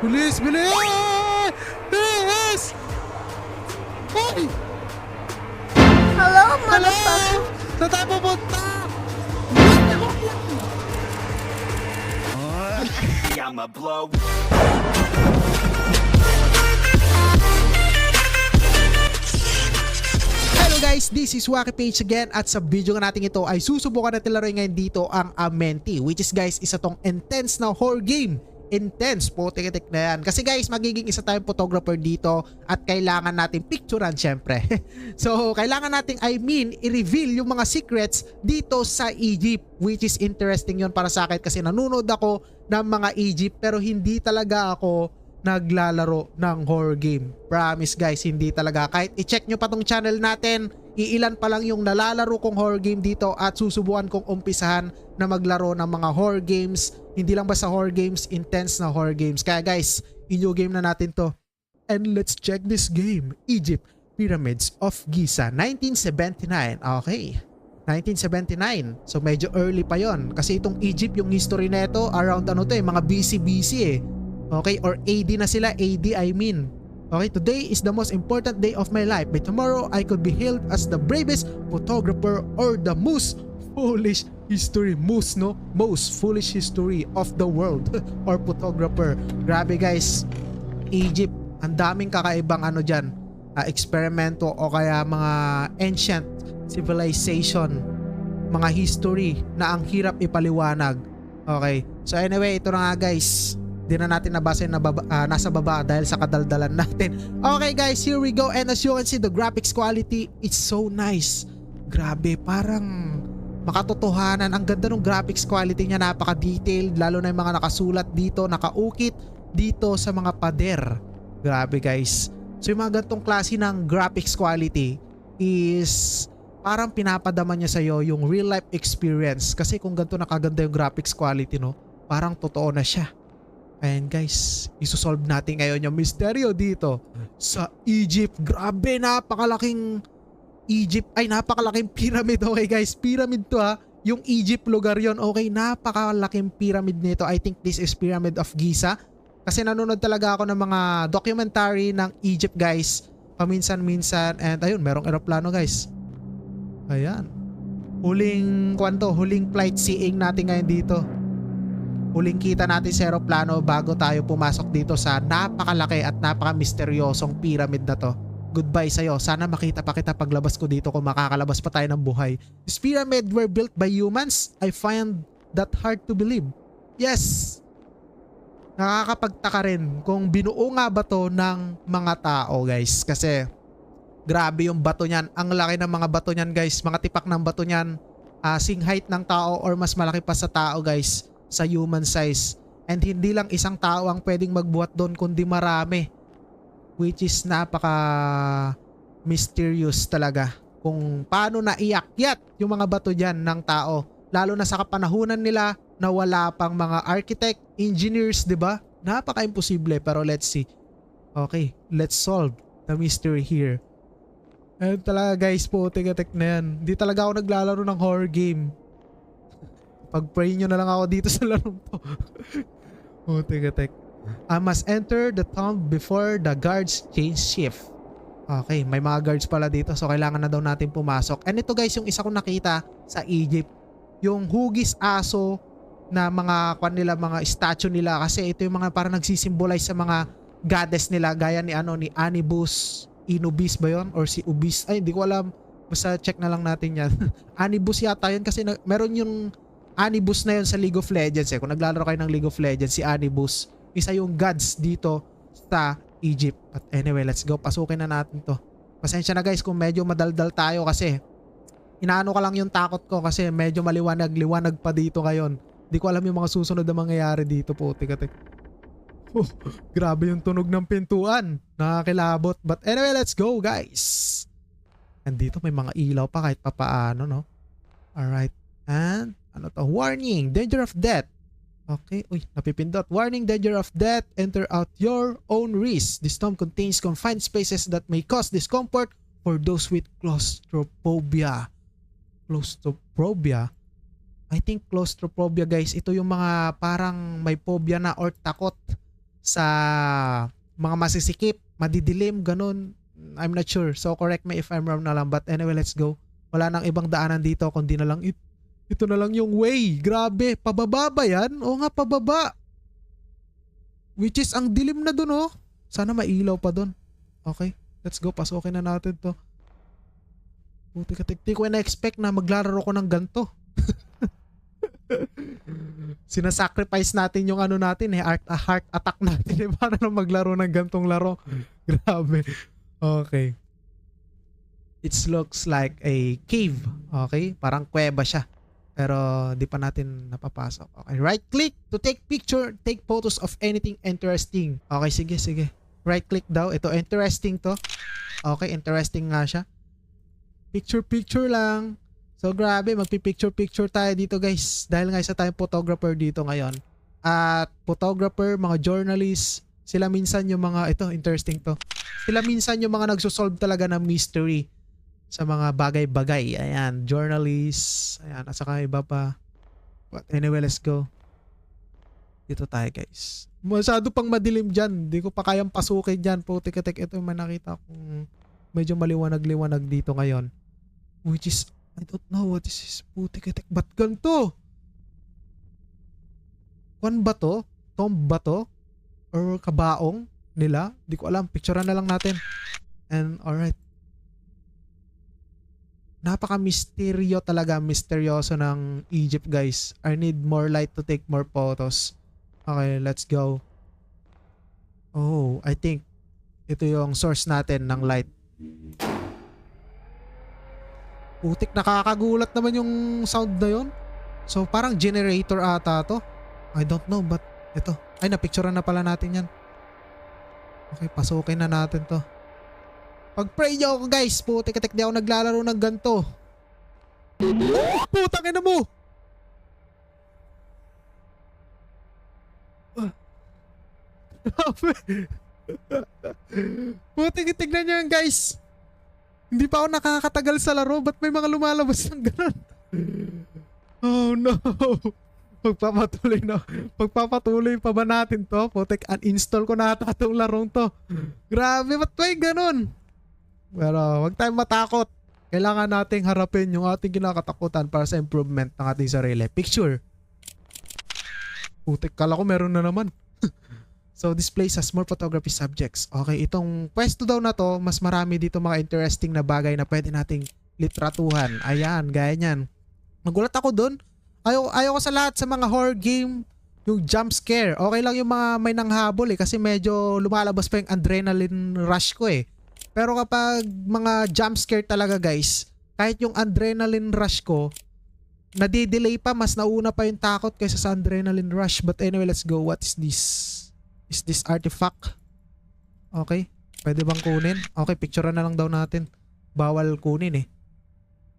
Bilis! Bilis! Bilis! Hoy! Hello, Hello! motherfucker. Saan tayo pupunta? I'ma blow. Hello guys, this is Wacky Page again at sa video nga natin ito ay susubukan natin laruin ngayon dito ang Amenti, which is guys isa tong intense na horror game. Intense po, tikitik na yan. Kasi guys, magiging isa tayong photographer dito at kailangan natin picturean syempre. So, kailangan natin, i-reveal yung mga secrets dito sa Egypt, which is interesting yon para sa akin kasi nanonood ako ng mga Egypt pero hindi talaga ako naglalaro ng horror game. Promise guys, hindi talaga. Kahit i-check nyo pa tong channel natin, iilan pa lang yung nalalaro kong horror game dito at susubukan kong umpisahan na maglaro ng mga horror games. Hindi lang basta horror games, intense na horror games. Kaya guys, i-new game na natin to. And let's check this game. Egypt, Pyramids of Giza, 1979. Okay. 1979. So medyo early pa yon. Kasi itong Egypt, yung history neto, around mga BC eh. Okay, or AD na sila, AD I mean. Okay, today is the most important day of my life. By tomorrow, I could be hailed as the bravest photographer or the most foolish foolish history of the world or photographer. Grabe guys, Egypt, ang daming kakaibang dyan, eksperimento o kaya mga ancient civilization, mga history na ang hirap ipaliwanag. Okay, so anyway, ito na nga guys. Di na natin nabasa yung nasa baba dahil sa kadaldalan natin. Okay guys, here we go. And as you can see, the graphics quality, it's so nice. Grabe, parang makatotohanan. Ang ganda ng graphics quality niya, napaka-detailed. Lalo na yung mga nakasulat dito, nakaukit dito sa mga pader. Grabe guys. So yung mga gantong klase ng graphics quality is parang pinapadama niya sa'yo yung real life experience. Kasi kung ganito nakaganda yung graphics quality, no, parang totoo na siya. Ayan guys, isosolve natin ngayon yung misteryo dito sa Egypt. Grabe, napakalaking napakalaking pyramid. Okay guys, pyramid to ha. Yung Egypt lugar yon. Okay, napakalaking pyramid nito. I think this is Pyramid of Giza. Kasi nanonood talaga ako ng mga documentary ng Egypt guys, paminsan-minsan. And ayun, merong eroplano guys. Ayan. Huling flight seeing natin ngayon dito. Huling kita natin sa aeroplano bago tayo pumasok dito sa napakalaki at napaka-misteryosong pyramid na to. Goodbye sa'yo. Sana makita pa kita paglabas ko dito kung makakalabas pa tayo ng buhay. This pyramid were built by humans? I find that hard to believe. Yes! Nakakapagtaka rin kung binuo nga ba to ng mga tao guys. Kasi grabe yung bato niyan. Ang laki ng mga bato niyan guys. Mga tipak ng bato niyan. Sing height ng tao or mas malaki pa sa tao guys. Sa human size. And hindi lang isang tao ang pwedeng magbuhat doon kundi marami. Which is napaka mysterious talaga. Kung paano naiakyat yung mga bato dyan ng tao. Lalo na sa kapanahunan nila na wala pang mga architect, engineers, diba? Napaka-imposible pero let's see. Okay, let's solve the mystery here. Ayun talaga guys po, tigatek na yan. Hindi talaga ako naglalaro ng horror game. Pag-pray nyo na lang ako dito sa larong to. Oh, tek. I must enter the tomb before the guards change shift. Okay, may mga guards pala dito so kailangan na daw natin pumasok. And ito guys, yung isa kong nakita sa Egypt. Yung hugis aso na mga mga statue nila kasi ito yung mga parang nagsisimbolize sa mga goddess nila gaya ni Anubis. Inubis ba yun? Or si Ubis? Ay, hindi ko alam. Basta check na lang natin yan. Anubis yata yun kasi meron yung Anubis na yun sa League of Legends eh. Kung naglalaro kayo ng League of Legends, si Anubis, isa yung gods dito sa Egypt. But anyway, let's go. Pasukin na natin to. Pasensya na guys kung medyo madaldal tayo kasi inaano ka lang yung takot ko kasi medyo maliwanag pa dito ngayon. Di ko alam yung mga susunod na mangyayari dito po. Tika. Oh, grabe yung tunog ng pintuan. Nakakilabot. But anyway, let's go guys. And dito may mga ilaw pa kahit papaano, no? Alright. And ano to? Warning, danger of death. Okay, uy, napipindot. Warning, danger of death. Enter at your own risk. This tomb contains confined spaces that may cause discomfort for those with claustrophobia. Claustrophobia? I think claustrophobia guys, ito yung mga parang may phobia na or takot sa mga masisikip, madidilim, ganun. I'm not sure. So correct me if I'm wrong na lang. But anyway, let's go. Wala nang ibang daanan dito kundi na lang ito na lang yung way. Grabe, pababa ba yan? Oo nga, pababa. Which is ang dilim na dun oh. Sana mailaw pa dun. Okay, let's go. Pasukin na natin to. Buti ka, di ko na-expect na maglalaro ko ng ganito. Sinasacrifice natin yung ano natin heart attack natin para lang maglaro ng gantong laro. Grabe. Okay. It looks like a cave. Okay? Parang kuweba siya. Pero di pa natin napapasok. Okay. Right click to take picture, take photos of anything interesting. Okay, sige. Right click daw. Ito interesting to. Okay, interesting nga siya. Picture lang. So grabe, magpi-picture tayo dito guys. Dahil nga isa tayong photographer dito ngayon. At photographer, mga journalists, sila minsan yung mga, ito interesting to. Sila minsan yung mga nagsosolve talaga ng mystery sa mga bagay-bagay. Ayan, journalists. Ayan, at saka iba pa. But anyway, let's go. Dito tayo guys. Masyado pang madilim dyan. Di ko pa kayang pasukin dyan. Putik-tik. Ito yung nakita kong medyo maliwanag-liwanag dito ngayon. Which is, I don't know what this is. Putik-tik. Ba't ganito? Kwan ba to? Tomb ba to? Or kabaong nila? Di ko alam. Picturean na lang natin. And alright. Napaka-misteryo talaga. Misteryoso ng Egypt guys. I need more light to take more photos. Okay, let's go. Oh, I think ito yung source natin ng light. Putik, nakakagulat naman yung sound na yun. So parang generator ata to. I don't know but ito. Ay, napicturean na pala natin yan. Okay, pasukin na natin to. Pag-pray nyo ako guys. Putik, di ako naglalaro ng ganito. Putang ina mo. Putik, tignan nyo yan guys. Hindi pa ako nakakatagal sa laro. Ba't may mga lumalabas ng ganun? Oh no. Pagpapatuloy pa ba natin to? Putik, uninstall ko na ata itong larong to. Grabe, ba't may ganun? Pero wag tayong matakot. Kailangan nating harapin yung ating kinakatakutan para sa improvement ng ating sarili. Picture. Putik, kala ko meron na naman. So this place has more photography subjects. Okay, itong pwesto daw na to, mas marami dito mga interesting na bagay na pwede nating litratuhan. Ayan, gaya niyan. Nagulat ako dun. Ayaw ko sa lahat sa mga horror game, yung jump scare. Okay lang yung mga may nanghabol kasi medyo lumalabas pa yung adrenaline rush ko eh. Pero kapag mga jump scare talaga guys, kahit yung adrenaline rush ko, nadidelay pa, mas nauna pa yung takot kaysa sa adrenaline rush. But anyway, let's go. What is this? Is this artifact? Okay. Pwede bang kunin? Okay, picturean na lang daw natin. Bawal kunin eh.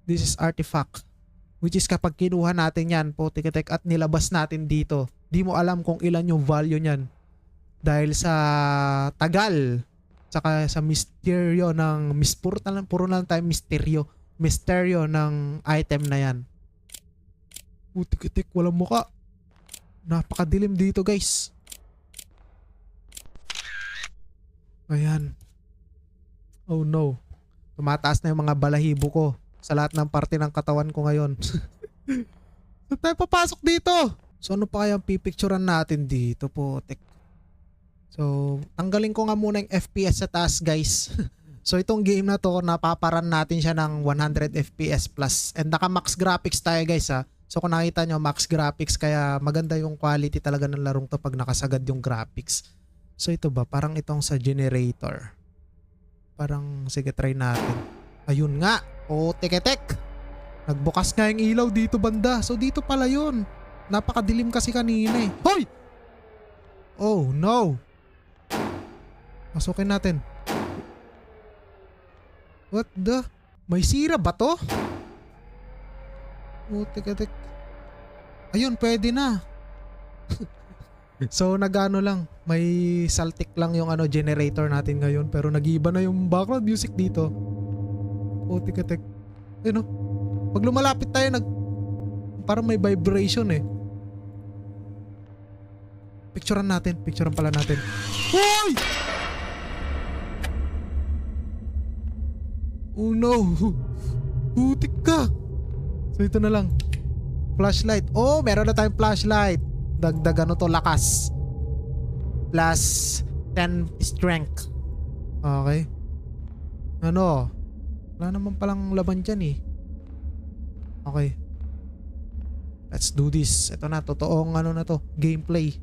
This is artifact. Which is kapag kinuha natin yan, putik-tik, at nilabas natin dito, di mo alam kung ilan yung value nyan. Dahil sa tagal, saka sa misteryo ng, puro na lang tayo misteryo ng item na yan. Putik-tik, walang muka. Napakadilim dito guys. Ayan. Oh no. Tumataas na yung mga balahibo ko sa lahat ng parte ng katawan ko ngayon. Saan tayo papasok dito? So ano pa kayang pipicturean natin dito, putik? So tanggalin ko nga muna yung FPS sa taas guys. So itong game na to, napaparan natin siya ng 100 FPS plus. And naka max graphics tayo guys ha. So kung nakita nyo, max graphics, kaya maganda yung quality talaga ng larong to pag nakasagad yung graphics. So ito ba? Parang itong sa generator. Parang sige, try natin. Ayun nga. O, tek. Nagbukas nga yung ilaw dito banda. So dito pala yun. Napakadilim kasi kanina eh. Hoy! Oh no. Masukin natin. What the? May sira ba to? O, tek. Ayun, pwede na. So nagano lang, may saltik lang yung generator natin ngayon, pero nag-iiba na yung background music dito. Putik-tik. Ayun, pag lumalapit tayo parang may vibration eh. Picturean natin. Picturean pala natin. Hoy! Oh no! Putik ka! So ito na lang. Flashlight. Oh, meron na tayong flashlight. Dagdag ano to, lakas. Plus 10 strength. Okay. Ano? Wala naman palang laban dyan eh. Okay. Let's do this. Ito na, totoong ano na to, gameplay.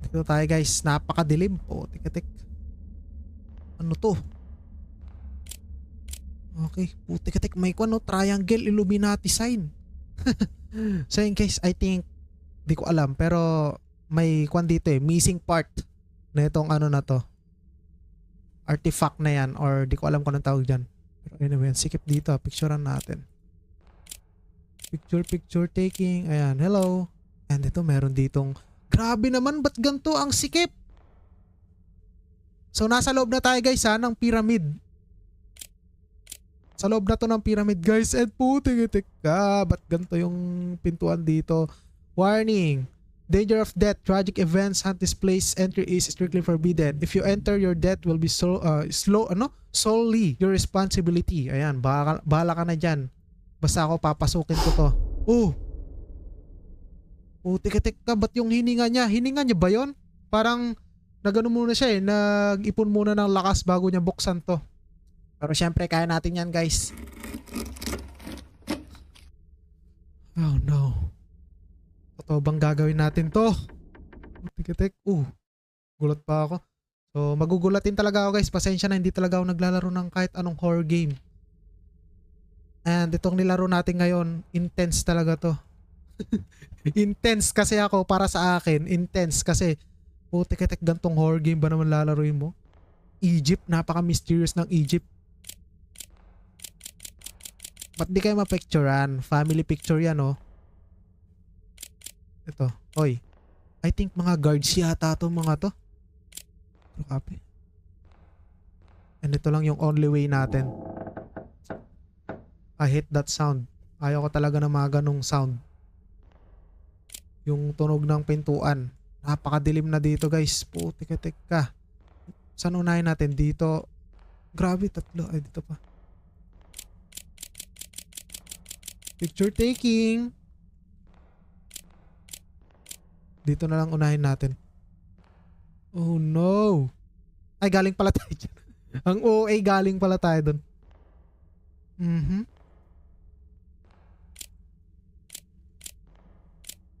Dito tayo guys, napakadilim. Oh, tik. Ano to? Okay, putik-tik, may ano, triangle Illuminati sign. So in case, I think, di ko alam, pero may kwan dito eh, missing part na itong ano na to. Artifact na yan, or di ko alam kung anong tawag dyan. Pero anyway, sikip dito, picturean natin. Picture taking, ayan, hello. And ito, meron ditong, grabe naman, ba't ganito ang sikip? So nasa loob na tayo guys ha, ng pyramid. Sa loob na to ng pyramid guys. And putik ka, ba't ganito yung pintuan dito? Warning, danger of death, tragic events, hunt this place, entry is strictly forbidden. If you enter, your death will be solely your responsibility. Ayan, bahala ka na dyan. Basta ako papasukin ko to. Oh, putik ka, ba't yung hininga niya? Hininga niya ba yun? Parang nagano muna siya eh, nag-ipon muna ng lakas bago niya buksan to. Pero syempre kaya natin yan guys. Oh no. Totoo bang gagawin natin to? Tik. Gulat pa ako. So magugulatin talaga ako guys. Pasensya na, hindi talaga ako naglalaro ng kahit anong horror game. And itong nilaro natin ngayon, intense talaga to. Intense kasi ako, para sa akin. Intense kasi putik-tik, gantong horror game ba naman lalaroin mo? Egypt, napaka-mysterious ng Egypt. Ba't di kayo mapicturean? Family picture yan, oh. Ito. Oy. I think mga guards yata itong mga to. Copy. And ito lang yung only way natin. I hate that sound. Ayaw ko talaga ng mga ganong sound. Yung tunog ng pintuan. Napakadilim na dito guys. Putik ka. Saan unahin natin? Dito. Grabe, tatlo. Ay, dito pa. Picture taking. Dito na lang unahin natin. Oh no. Ay, galing pala tayo dyan. Ang OA, galing pala tayo dun.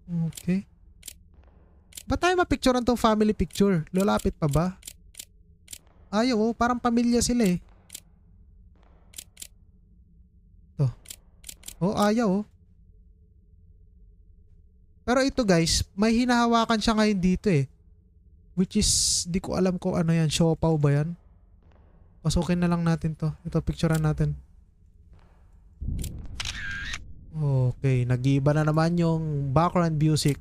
Okay. Ba't tayo mapicturean tong family picture? Lalapit pa ba? Ayaw, oh, parang pamilya sila eh. To. Oh, ayaw, oh. Pero ito guys, may hinahawakan siya ngayon dito eh. Which is, di ko alam kung ano yan. Siopaw ba yan? Pasukin na lang natin to. Ito, picturean natin. Okay, nag-iiba na naman yung background music.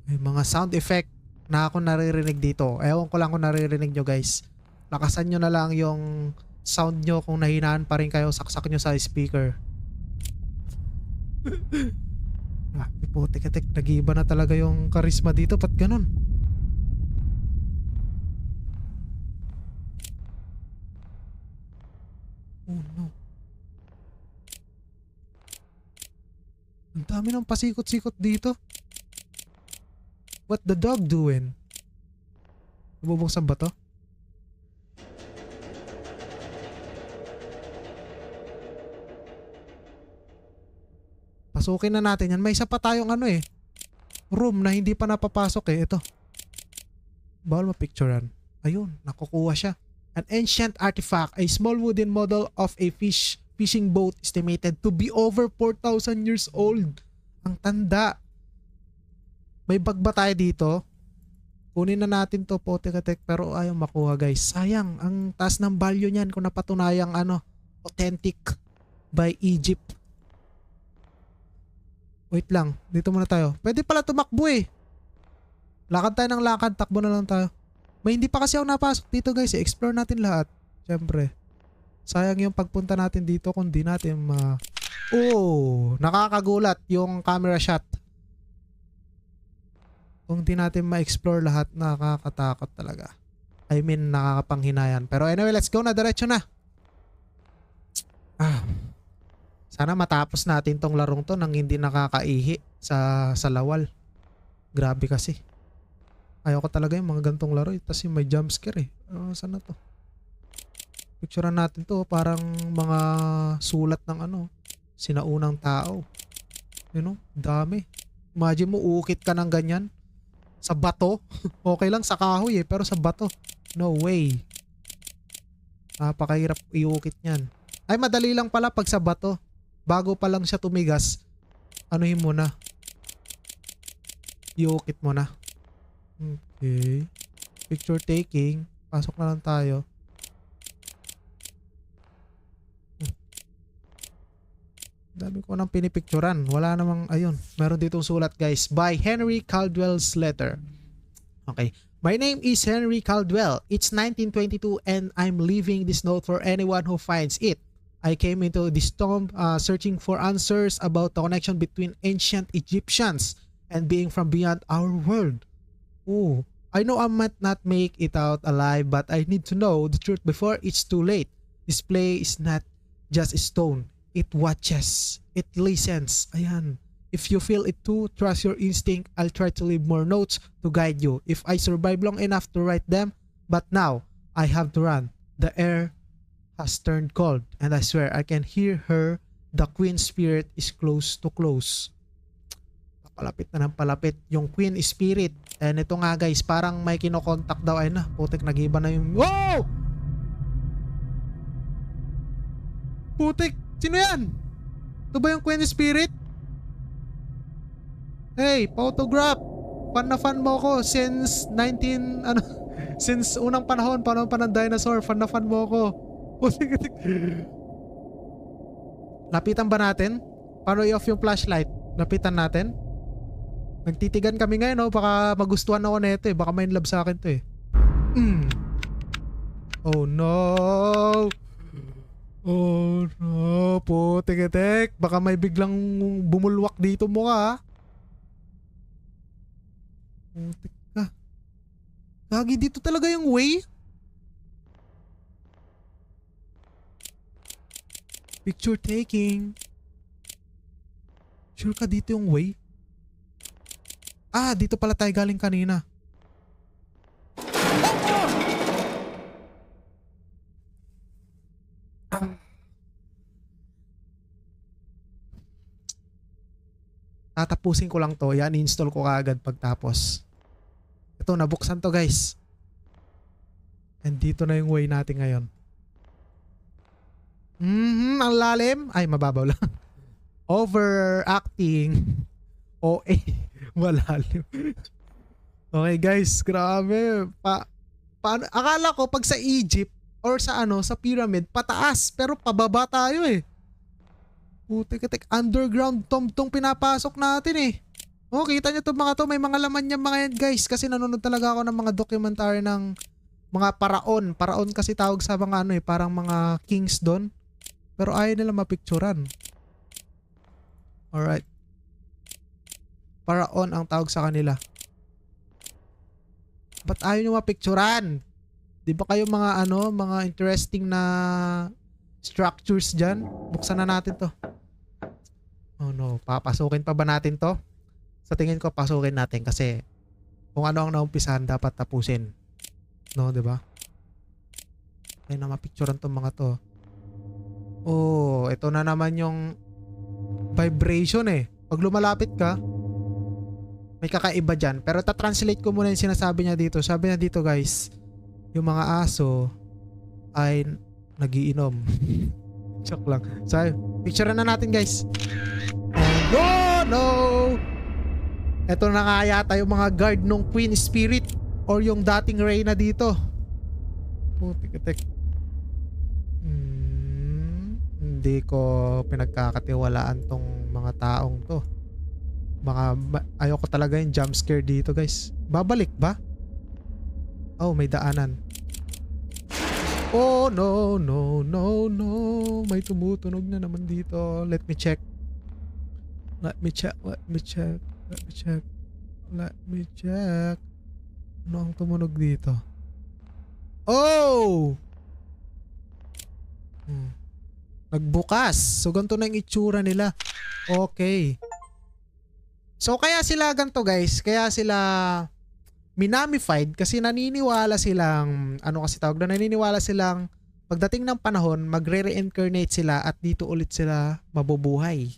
May mga sound effect na ako naririnig dito. Ewan ko lang kung naririnig nyo guys. Lakasan nyo na lang yung sound nyo kung nahinaan pa rin kayo. Saksak nyo sa speaker. Putik-tik, nag-iiba na talaga yung charisma dito. Ba't ganun? Oh no. Ang dami ng pasikot-sikot dito. What the dog doing? Nabubuksan ba to? Pasukin na natin yan. May isa pa tayong ano eh, room na hindi pa napapasok eh. Ito. Bawal mapicturean. Ayun, nakukuha siya. An ancient artifact, a small wooden model of a fishing boat estimated to be over 4,000 years old. Ang tanda. May bag ba tayo dito? Kunin na natin to, putik-tik, pero ayaw makuha guys. Sayang, ang taas ng value niyan kung napatunayang ano, authentic by Egypt. Wait lang, dito muna tayo. Pwede pala tumakbo eh. Lakad tayo ng lakad, takbo na lang tayo. May hindi pa kasi ako napasok dito guys, explore natin lahat. Siyempre. Sayang yung pagpunta natin dito kung di natin Oh, nakakagulat yung camera shot. Kung di natin ma-explore lahat, nakakatakot talaga. I mean, nakakapanghinayan. Pero anyway, let's go na. Diretso na. Sana matapos natin tong larong to nang hindi nakakaihi sa lawal. Grabe kasi. Ayoko talaga yung mga gantong laro. Tapos yung may jumpscare eh. Saan na to? Picturean natin to. Parang mga sulat ng sinaunang tao. You know? Dami. Imagine mo, uukit ka ng ganyan. Sa bato. Okay lang sa kahoy eh. Pero sa bato. No way. Napakahirap iukit niyan. Ay, madali lang pala pag sa bato. Bago pa lang siya tumigas, anuhin mo na. Iukit mo na. Okay. Picture taking. Pasok na lang tayo. Dami ko nang pinipicturan. Wala namang, ayun. Meron ditong sulat guys. By Henry Caldwell's letter. Okay. My name is Henry Caldwell. It's 1922 and I'm leaving this note for anyone who finds it. I came into this tomb searching for answers about the connection between ancient Egyptians and being from beyond our world. Oh, I know I might not make it out alive, but I need to know the truth before it's too late. This place is not just a stone. It watches. It listens. Ayan. If you feel it too, trust your instinct. I'll try to leave more notes to guide you if I survive long enough to write them. But now, I have to run. The air has turned cold and I swear I can hear her. The queen spirit is close to close. Palapit na ng palapit yung queen spirit. And ito nga guys, parang may kinokontak daw. Ay na, putik, nag-iba na yung... Wow! Putik, sino yan? Ito ba yung queen spirit? Hey, photograph! Fan na fan mo ako since since unang panahon pa ng dinosaur, fan na fan mo ako. Lapitan ba natin? Paano i-off yung flashlight? Lapitan natin? Nagtitigan kami ngayon, no? Baka magustuhan ako na ito eh. Baka may in love sa akin to eh. Oh no! Oh no! Putik-itik! Baka may biglang bumulwak dito mukha ha? Putik ka. Lagi dito talaga yung way? Picture taking. Sure ka dito yung way? Ah, dito pala tayo galing kanina. Tatapusin ko lang to. Yan, install ko kaagad pagtapos. Ito, nabuksan to guys. And dito na yung way natin ngayon. Ang lalim. Ay, mababaw lang. Overacting. OA. Malalim. Okay guys, grabe. Paano? Akala ko pag sa Egypt or sa sa pyramid, pataas. Pero pababa tayo eh. Putik-itik, underground tomb tong pinapasok natin eh. Oh, kita nyo to mga to, may mga laman yan mga yan guys. Kasi nanonood talaga ako ng mga documentary ng mga paraon. Paraon kasi tawag sa mga parang mga kings doon. Pero ayaw nila mapicturan. Alright. Paraon ang tawag sa kanila. Ba't ayaw nyo mapicturan? Di ba kayo mga mga interesting na structures dyan? Buksan na natin to. Oh no, papasukin pa ba natin to? Sa tingin ko pasukin natin kasi kung ano ang naumpisahan dapat tapusin. No, di ba? Ay na mapicturean tong mga to. Oh, ito na naman yung vibration eh. Pag lumalapit ka, may kakaiba dyan. Pero ta-translate ko muna yung sinasabi niya dito. Sabi niya dito guys, yung mga aso ay nagiinom. Joke lang. So, picturean na natin guys. And no! Ito na nga yata yung mga guard nung Queen Spirit or yung dating Reyna dito. Putik-itik. Hindi ko pinagkakatiwalaan tong mga taong to. Ayoko talaga yung jump scare dito guys. Babalik ba? Oh, may daanan. Oh no, no, no, no. May tumutunog na naman dito. Let me check. Let me check. Let me check. Let me check. Let me check. Ano ang tumunog dito? Oh! Nagbukas. So ganito na yung itsura nila. Okay. So kaya sila ganito guys. Kaya sila minamified kasi naniniwala silang, ano kasi tawag na, naniniwala silang pagdating ng panahon, magre-reincarnate sila at dito ulit sila mabubuhay.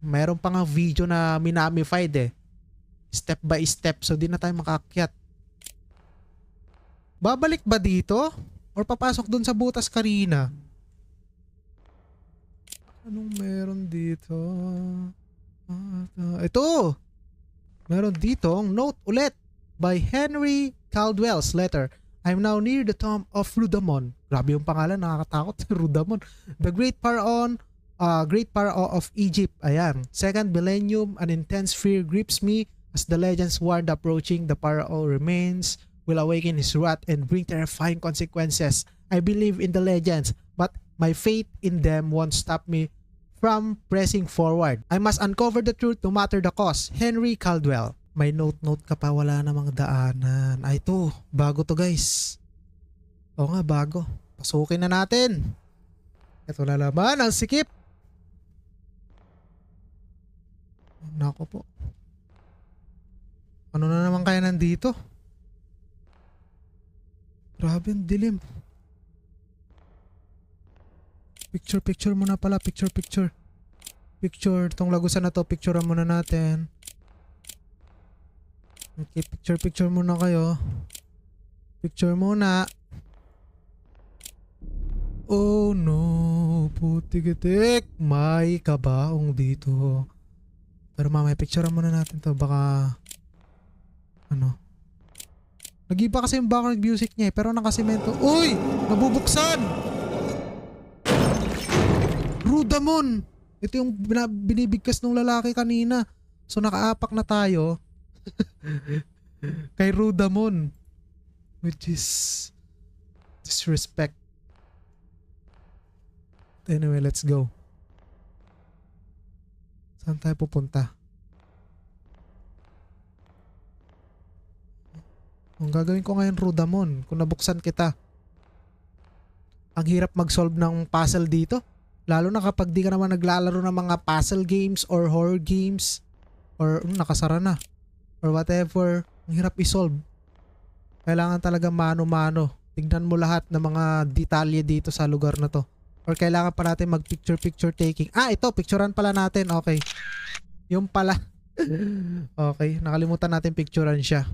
Meron pa nga video na minamified eh. Step by step. So di na tayo makaakyat. Babalik ba dito? Or papasok dun sa butas kanina? Anong meron dito? Ito! Meron ditong note ulit by Henry Caldwell's letter. I'm now near the tomb of Rudamon. Grabe yung pangalan, nakakatakot. Rudamon. The great pharaoh of Egypt. Ayan. Second millennium, an intense fear grips me as the legends warned approaching the pharaoh remains will awaken his wrath and bring terrifying consequences. I believe in the legends, but my faith in them won't stop me from pressing forward. I must uncover the truth no matter the cost. Henry Caldwell. May note ka pa, wala namang daanan. Ay to, bago to guys. Oo nga, bago. Pasukin na natin. Ito na naman ang sikip. Nako po. Ano na naman kaya nandito? Grabe ang dilim. Picture muna pala. Picture. Itong lagusan na to, picturean muna natin. Okay, picture muna kayo. Picture muna. Oh no, putik-itik. May kabaong dito. Pero mamaya, picturean muna natin to. Baka, ano. Nag-iba kasi yung background music niya eh. Pero nakasemento. Uy! Nabubuksan! Rudamon! Ito yung binibigkas ng lalaki kanina. So nakaapak na tayo kay Rudamon, which is disrespect. Anyway, let's go. Saan tayo pupunta? Ang gagawin ko ngayon, Rudamon, kung nabuksan kita. Ang hirap mag-solve ng puzzle dito. Lalo na kapag di ka naman naglalaro ng mga puzzle games or horror games. Or nakasara na. Or whatever. Ang hirap i-solve. Kailangan talaga mano-mano. Tignan mo lahat ng mga detalye dito sa lugar na to. Or kailangan pa natin mag-picture taking. Ah, ito. Picturean pala natin. Okay. Yung pala. Okay. Nakalimutan natin picturean siya.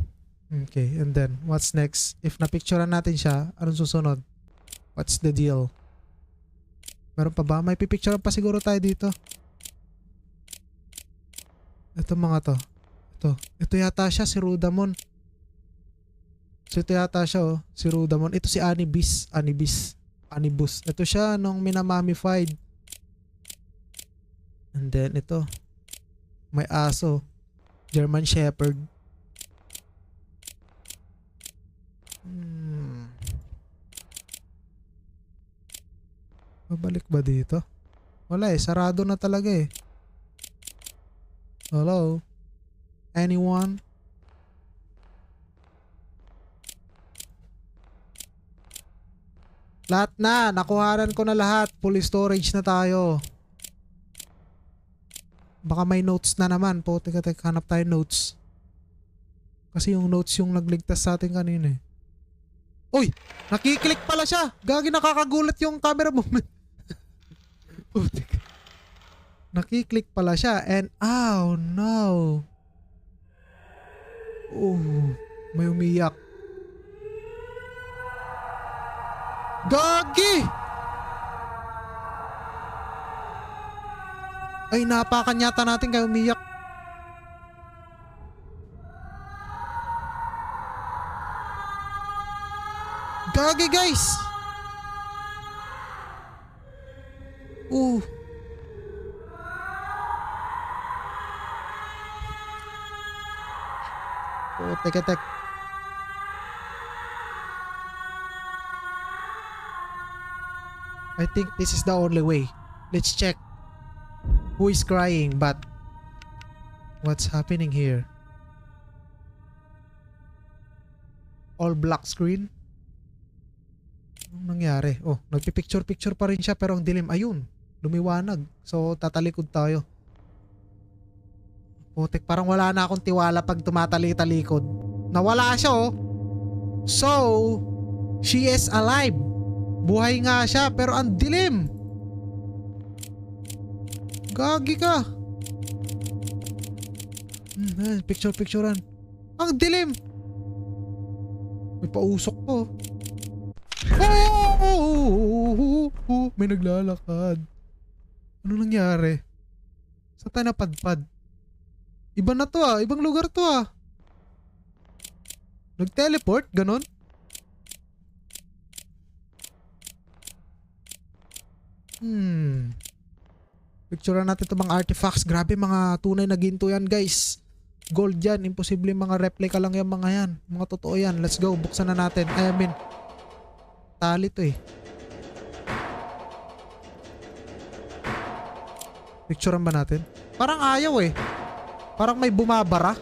Okay. And then, what's next? If na-picturean natin siya, anong susunod? What's the deal? Meron pa ba? May pipicturean pa siguro tayo dito. Ito mga to. Ito yata siya, si Rudamon. So ito yata siya, oh. Si Rudamon. Ito si Anibus. Ito siya nung minamamified. And then ito. May aso. German Shepherd. Babalik ba dito? Wala eh. Sarado na talaga eh. Hello? Anyone? Lahat na. Nakuhanan ko na lahat. Full storage na tayo. Baka may notes na naman. Po, teka, hanap tayo notes. Kasi yung notes yung nagligtas sa atin kanina eh. Uy! Nakiklik pala siya! Gagi, nakakagulat yung camera movement. Putik. Nakiklik pala siya and oh no. Oh, may umiyak. Gagi! Ay, napakan yata natin kaya umiyak. Gagi guys! Oh, tek. I think this is the only way. Let's check. Who is crying? But what's happening here? All black screen? Anong nangyari? Oh, nagpipicture-picture pa rin siya pero ang dilim. Ayun, lumiwanag. So, tatalikod tayo. Putik, parang wala na akong tiwala pag tumatali-talikod. Nawala siya oh. So, she is alive. Buhay nga siya pero ang dilim. Gagi ka. Picture-picturean. Ang dilim. May pausok po. May naglalakad. Ano nangyari? Saan tayo napadpad? Iba na to ah. Ibang lugar to ah. Nag-teleport? Ganon? Picturean natin itong mga artifacts. Grabe, mga tunay na ginto yan guys. Gold yan. Imposible mga replica lang yan mga yan. Mga totoo yan. Let's go. Buksan na natin. I mean, tali to eh. Picturean ba natin? Parang ayaw eh. Parang may bumabara.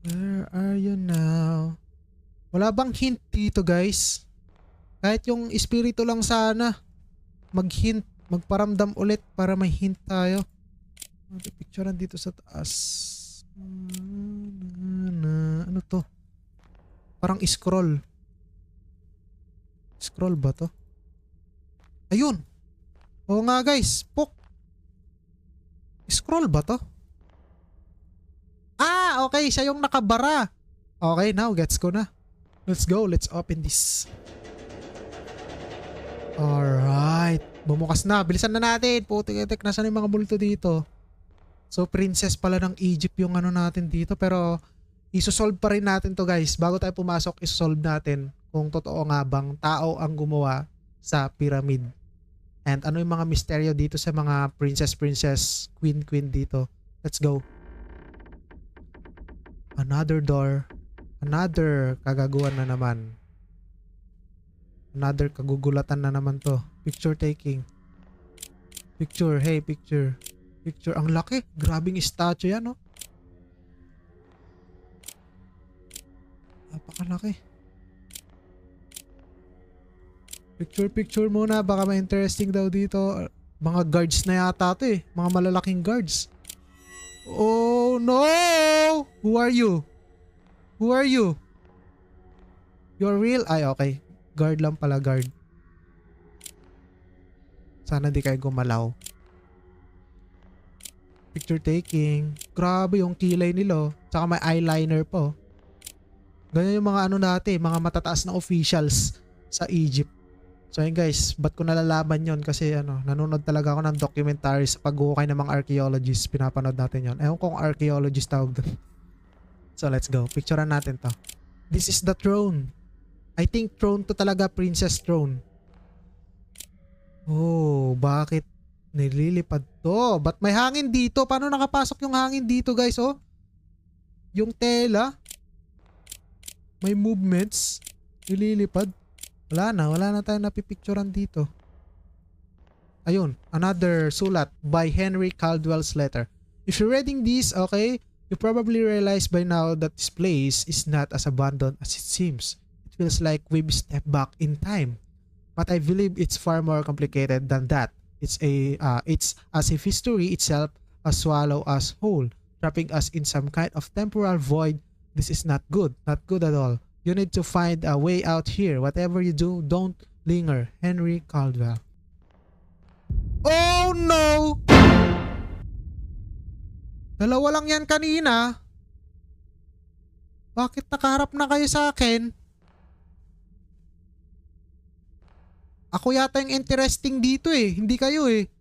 Where are you now? Wala bang hint dito guys? Kahit yung espiritu lang sana mag-hint, magparamdam ulit para may hint tayo. Picturean dito sa taas. Ano to? Parang scroll. Scroll ba to? Ayun. Oo nga guys. Pok. Scroll ba to? Ah, okay. Siya yung nakabara. Okay, now gets ko na. Let's go. Let's open this. Alright. Bumukas na. Bilisan na natin. Putik-tik. Nasaan yung mga bulto dito? So, princess pala ng Egypt yung ano natin dito. Pero, isosolve pa rin natin to guys. Bago tayo pumasok, isosolve natin kung totoo nga bang tao ang gumawa sa pyramid. And ano yung mga misteryo dito sa mga princess, queen dito. Let's go. Another door. Another kagaguhan na naman. Another kagugulatan na naman to. Picture taking. Picture. Hey, picture. Picture. Ang laki. Grabing statue yan, no? Napakalaki. Picture muna. Baka may interesting daw dito. Mga guards na yata to eh. Mga malalaking guards. Oh no! Who are you? Who are you? You're real? Ay, okay. Guard lang pala, guard. Sana di kayo gumalaw. Picture taking. Grabe yung kilay nila. Tsaka may eyeliner po. Ganyan yung mga ano dati, mga matataas na officials sa Egypt. So yun guys, ba't ko nalalaman yon? Kasi ano, nanonood talaga ako ng documentary sa pag-uukay ng mga archaeologists. Pinapanood natin yon. Ewan kung archaeologist tawag doon. So let's go. Picturean natin to. This is the throne. I think throne to talaga, princess throne. Oh, bakit nililipad to? Ba't may hangin dito? Paano nakapasok yung hangin dito guys, oh? Yung tela. May movements. Nililipad. Wala na tayong napipicturean dito. Ayun, another sulat by Henry Caldwell's letter. If you're reading this, okay, you probably realize by now that this place is not as abandoned as it seems. It feels like we've stepped back in time. But I believe it's far more complicated than that. It's as if history itself has swallowed us whole, trapping us in some kind of temporal void. This is not good at all. You need to find a way out here. Whatever you do, don't linger. Henry Caldwell. Oh no! Dalawa lang yan kanina. Bakit nakaharap na kayo sa akin? Ako yata yung interesting dito eh. Hindi kayo eh.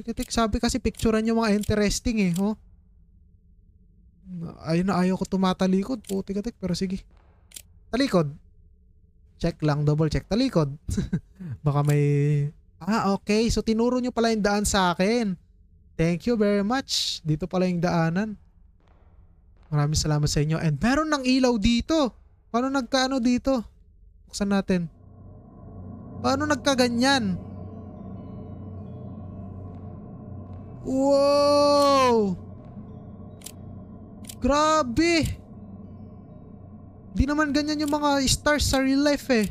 Tik, sabi kasi picturean yung mga interesting eh. Oh. Ayun na, ayaw ko tumatalikod. Putik-tik, pero sige. Talikod. Check lang, double check. Talikod. Baka may... Ah, okay. So tinuro nyo pala yung daan sa akin. Thank you very much. Dito pala yung daanan. Maraming salamat sa inyo. And meron ng ilaw dito. Paano nagkaano dito? Buksan natin. Paano nagkaganyan? Wow! Grabe! Di naman ganyan yung mga stars sa real life eh.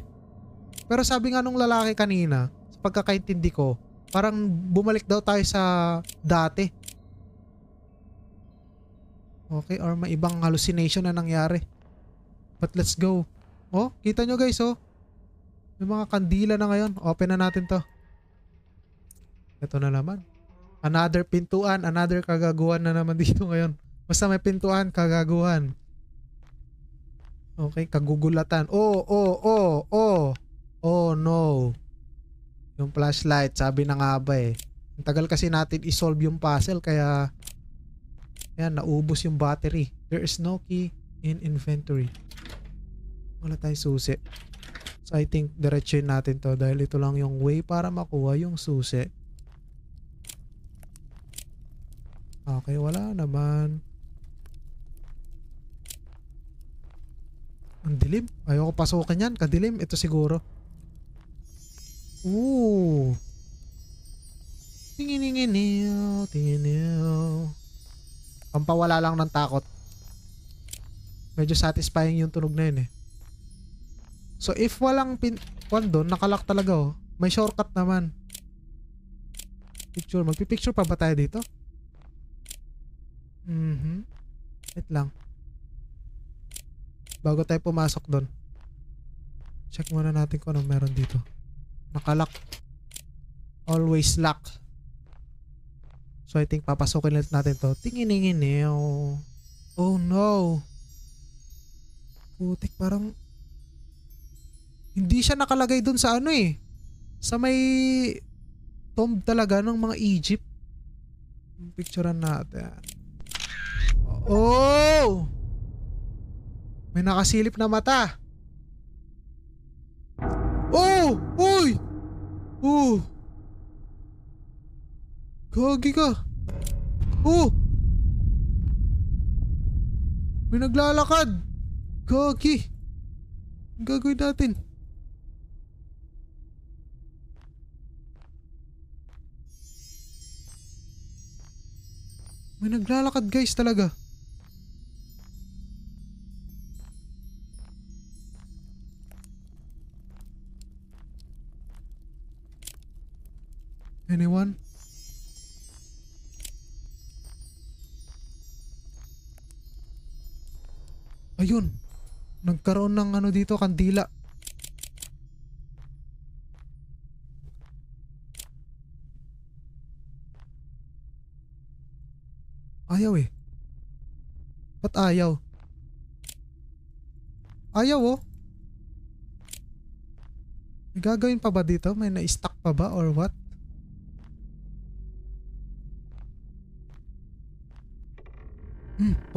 Pero sabi nga nung lalaki kanina, sa pagkakaintindi ko, parang bumalik daw tayo sa dati. Okay, or may ibang hallucination na nangyari. But let's go. Oh, kita nyo guys oh. May mga kandila na ngayon. Open na natin to. Ito na naman. Another pintuan, another kagaguhan na naman dito ngayon. Basta may pintuan, kagaguhan. Okay, kagugulatan. Oh, oh, oh, oh. Oh no. Yung flashlight, sabi na nga ba eh. Ang tagal kasi natin isolve yung puzzle kaya ayan, naubos yung battery. There is no key in inventory. Wala tayong susi. So I think diretsuin natin to dahil ito lang yung way para makuha yung susi. Okay, wala naman. Ang dilim. Ayoko pasukin yan. Kadilim. Ito siguro. Ooh. Tingin-tingin-niyo. Tingin-niyo. Pampawala lang ng takot. Medyo satisfying yung tunog na yun eh. So if walang pintuan doon, nakalock talaga oh. May shortcut naman. Picture. Magpipicture pa ba tayo dito? Wait lang. Bago tayo pumasok doon. Check muna natin kung anong meron dito. Nakalock. Always lock. So I think papasukin ulit natin to. Tingin-tingin eh. Oh no. Putik, parang hindi siya nakalagay dun sa ano eh. Sa may tomb talaga ng mga Egypt. Picturean natin. Oh! May nakasilip na mata. Oh! Uy! Oh! Gagi ka. Oh! May naglalakad. Gagi. Ang gagawin natin? May naglalakad guys talaga. Anyone? Ayun. Nagkaroon ng ano dito, kandila. Ayaw eh. Ba't ayaw? Ayaw oh. May gagawin pa ba dito? May na-stuck pa ba or what?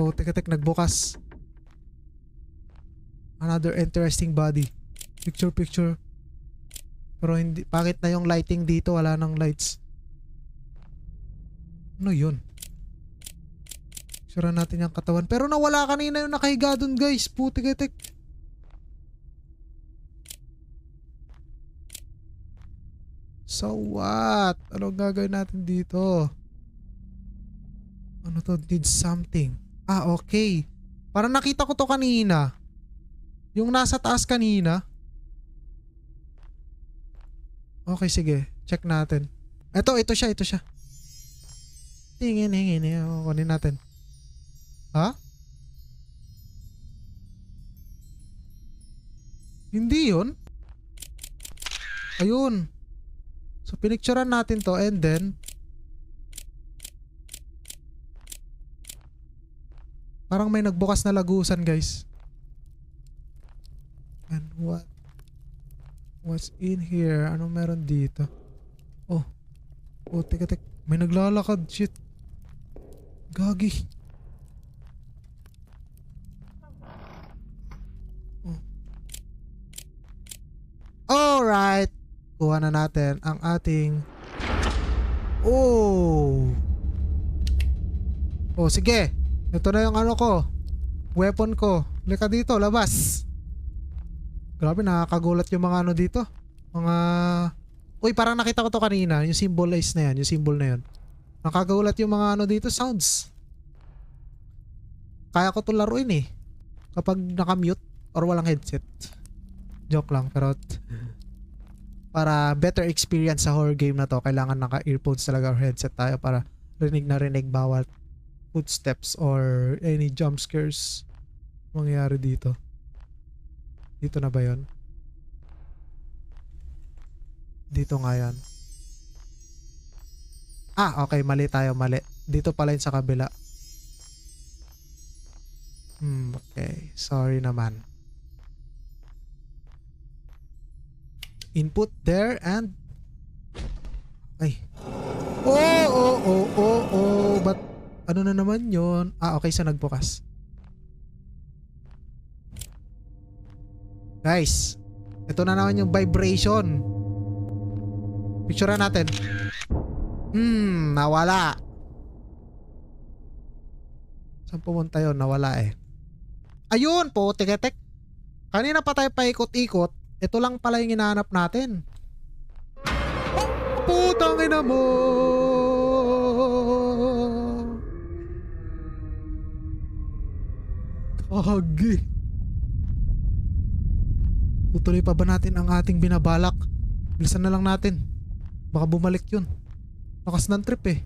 Oh, tek nagbukas. Another interesting body. Picture. Pero hindi, bakit na yung lighting dito? Wala nang lights. Ano yun? Sura natin yung katawan. Pero nawala kanina yung nakahiga dun guys. Putik-itik. So what? Anong gagawin natin dito? Ano to? Did something. Ah, okay. Parang nakita ko to kanina. Yung nasa taas kanina. Okay, sige. Check natin. Ito siya. Tingin. Kunin natin. Ha? Hindi yun. Ayun. So, pinicturean natin to and then parang may nagbukas na lagusan guys. And what's in here? Anong meron dito? Oh, teka. May naglalakad. Shit. Gagi. Oh. Alright. Kuha na natin ang ating Oh, sige. Ito na yung ano ko. Weapon ko. Lika dito, labas. Grabe, nakakagulat yung mga ano dito. Mga... Uy, parang nakita ko to kanina. Yung symbolize na yan. Yung symbol na yun. Nakakagulat yung mga ano dito, sounds. Kaya ko to laruin eh. Kapag nakamute or walang headset. Joke lang, pero para better experience sa horror game na to, kailangan naka-earphones talaga or headset tayo para rinig na rinig bawat footsteps or any jump scares mangyayari dito. Dito na ba yun? Dito nga yan. Ah, okay. Mali tayo. Mali. Dito pala yun sa kabila. Okay. Sorry naman. Input there and... Ay. Oh. But ano na naman yun? Ah, okay. So nagbukas. Guys. Ito na naman yung vibration. Picture natin. Nawala. Saan pumunta yun? Nawala eh. Ayun po, tiketek. Kanina pa tayo paikot-ikot. Ito lang pala yung hinahanap natin. Putang ina mo. Kagi. Tutuloy pa ba natin ang ating binabalak? Bilisan na lang natin. Baka bumalik yun. Lakas ng trip eh.